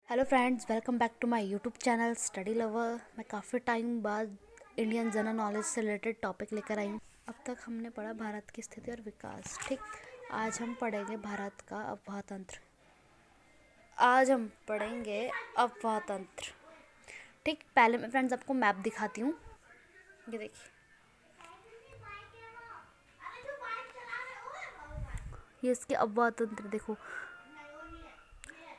Hello friends, welcome back to my YouTube channel study lover. मैं काफ़ी time बाद Indian general knowledge से related topic लेकर आई हूँ। अब तक हमने पढ़ा भारत की स्थिति और विकास। ठीक, आज हम पढ़ेंगे भारत का अफवाह तंत्र। ठीक, पहले मैं फ्रेंड्स आपको मैप दिखाती हूँ। ये देखिए, ये इसके अफवाह तंत्र देखो।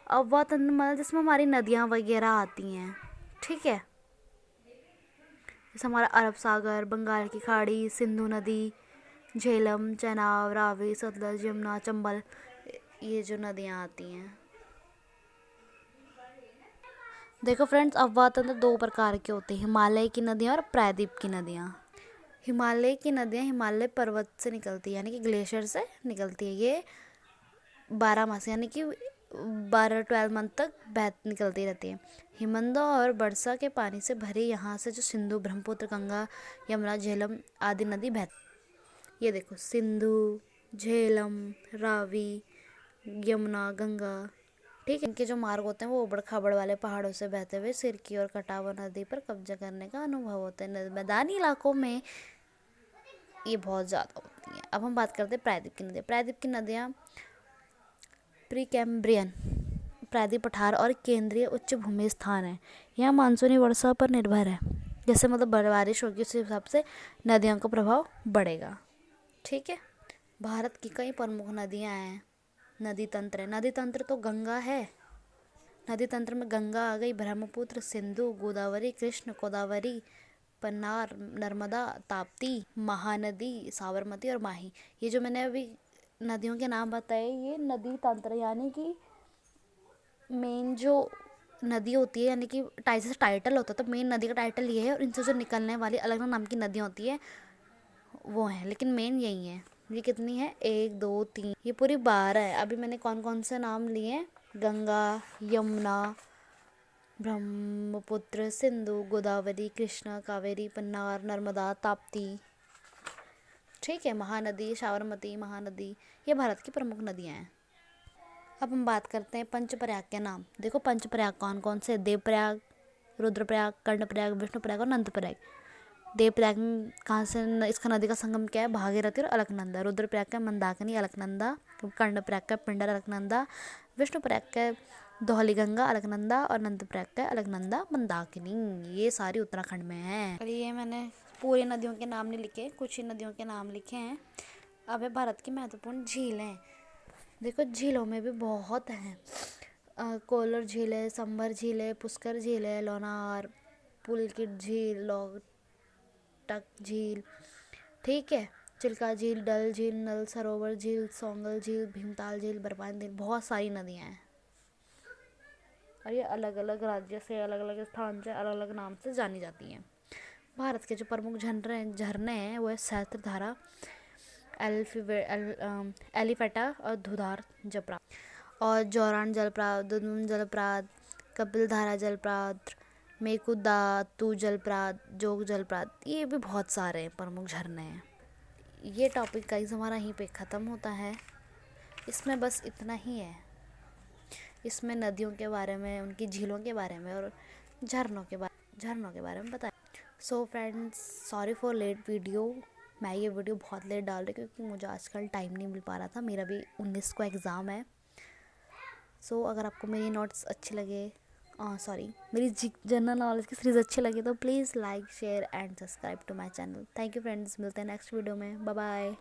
अफवाह तंत्र मतलब जिसमें हमारी नदियाँ वगैरह आती हैं। ठीक है, जैसे हमारा अरब सागर, बंगाल की खाड़ी, सिंधु नदी, झेलम, चेनाब, रावी, सतलज, यमुना, चंबल, ये जो नदियाँ आती हैं। देखो फ्रेंड्स, अफवाह तंत्र दो प्रकार के होते हैं, हिमालय की नदियाँ और प्रायद्वीप की नदियाँ। हिमालय की नदियाँ हिमालय पर्वत से निकलती है, यानी कि ग्लेशियर से निकलती है। ये 12 मास यानी कि 12 मंथ तक निकलती रहती है। हिमनदों और वर्षा के पानी से भरी यहाँ से जो सिंधु, ब्रह्मपुत्र, गंगा, यमुना, झेलम आदि नदी बहती। ये देखो, सिंधु, झेलम, रावी, यमुना, गंगा। ठीक है, इनके जो मार्ग होते हैं वो उबड़ खाबड़ वाले पहाड़ों से बहते हुए सिर की ओर कटावा नदी पर कब्जा करने का अनुभव होता है। मैदानी इलाकों में ये बहुत ज़्यादा होती हैं। अब हम बात करते हैं प्रायद्वीप की नदियाँ। प्रायद्वीप की नदियाँ प्रीकैम्ब्रियन प्रायद्वीप पठार और केंद्रीय उच्च भूमि स्थान है। यहाँ मानसूनी वर्षा पर निर्भर है। जैसे मतलब बारिश होगी उस हिसाब से नदियों का प्रभाव बढ़ेगा। ठीक है, भारत की कई प्रमुख नदियाँ हैं। नदी तंत्र है, नदी तंत्र तो गंगा है। नदी तंत्र में गंगा आ गई, ब्रह्मपुत्र, सिंधु, गोदावरी, कृष्ण, गोदावरी, पन्नार, नर्मदा, ताप्ती, महानदी, साबरमती और माही। ये जो मैंने अभी नदियों के नाम बताए, ये नदी तंत्र यानी कि मेन जो नदी होती है, यानी कि जैसे टाइटल होता है तो मेन नदी का टाइटल ये है, और इनसे जो निकलने वाली अलग अलग नाम की नदियाँ होती है वो हैं, लेकिन मेन यही है। ये कितनी है? 1 2 3, ये पूरी 12 है। अभी मैंने कौन कौन से नाम लिए हैं? गंगा, यमुना, ब्रह्मपुत्र, सिंधु, गोदावरी, कृष्णा, कावेरी, पन्नार, नर्मदा, ताप्ती। ठीक है, महानदी, साबरमती, महानदी, ये भारत की प्रमुख नदियाँ हैं। अब हम बात करते हैं पंचप्रयाग के नाम। देखो, पंचप्रयाग कौन कौन से? देवप्रयाग, रुद्रप्रयाग, कर्णप्रयाग, विष्णुप्रयाग और नंदप्रयाग। देवप्रयाग में कहाँ से इसका नदी का संगम क्या है? भागीरथी और अलकनंदा। रुद्रप्रयाग का मंदाकिनी, अलकनंदा। कर्णप्रयाग का पिंडर, अलकनंदा। विष्णुप्रयाग का धौलीगंगा, अलकनंदा। और नंदप्रयाग का अलकनंदा, मंदाकिनी। ये सारी उत्तराखंड में है। और ये मैंने पूरी नदियों के नाम नहीं लिखे, कुछ ही नदियों के नाम लिखे हैं। अब है भारत की महत्वपूर्ण झीलें। देखो, झीलों में भी बहुत हैं। कोलर झील है, संभर झील है, पुष्कर झील है, लोनार, पुलकित झील, लोकटक झील। ठीक है, चिल्का झील, डल झील, नल सरोवर झील, सोंगल झील, भीमताल झील, बरपानी झील। बहुत सारी नदियाँ हैं और ये अलग अलग राज्य से, अलग अलग स्थान से, अलग अलग नाम से जानी जाती हैं। भारत के जो प्रमुख झरने हैं वो है सहस्त्रधारा, एलिफेटा और धुधार जलप्रपात, और जोरान जलप्रपात, दुदुम जलप्रपात, कपिलधारा जलप्रपात, मेकुदातु जलप्रपात, जोग जलप्रपात। ये भी बहुत सारे प्रमुख झरने हैं। ये टॉपिक गाइस हमारा यहीं पे ख़त्म होता है। इसमें बस इतना ही है। इसमें नदियों के बारे में, उनकी झीलों के बारे में और झरनों के बारे में बताया। So friends, sorry for late video. मैं ये वीडियो बहुत लेट डाल रही क्योंकि मुझे आजकल टाइम नहीं मिल पा रहा था। मेरा भी 19 को एग्ज़ाम है। सो अगर आपको मेरी नोट्स अच्छी लगे, मेरी जनरल नॉलेज की सीरीज़ अच्छी लगे तो please like, share and subscribe to my channel. Thank you friends, मिलते हैं नेक्स्ट वीडियो में। Bye bye.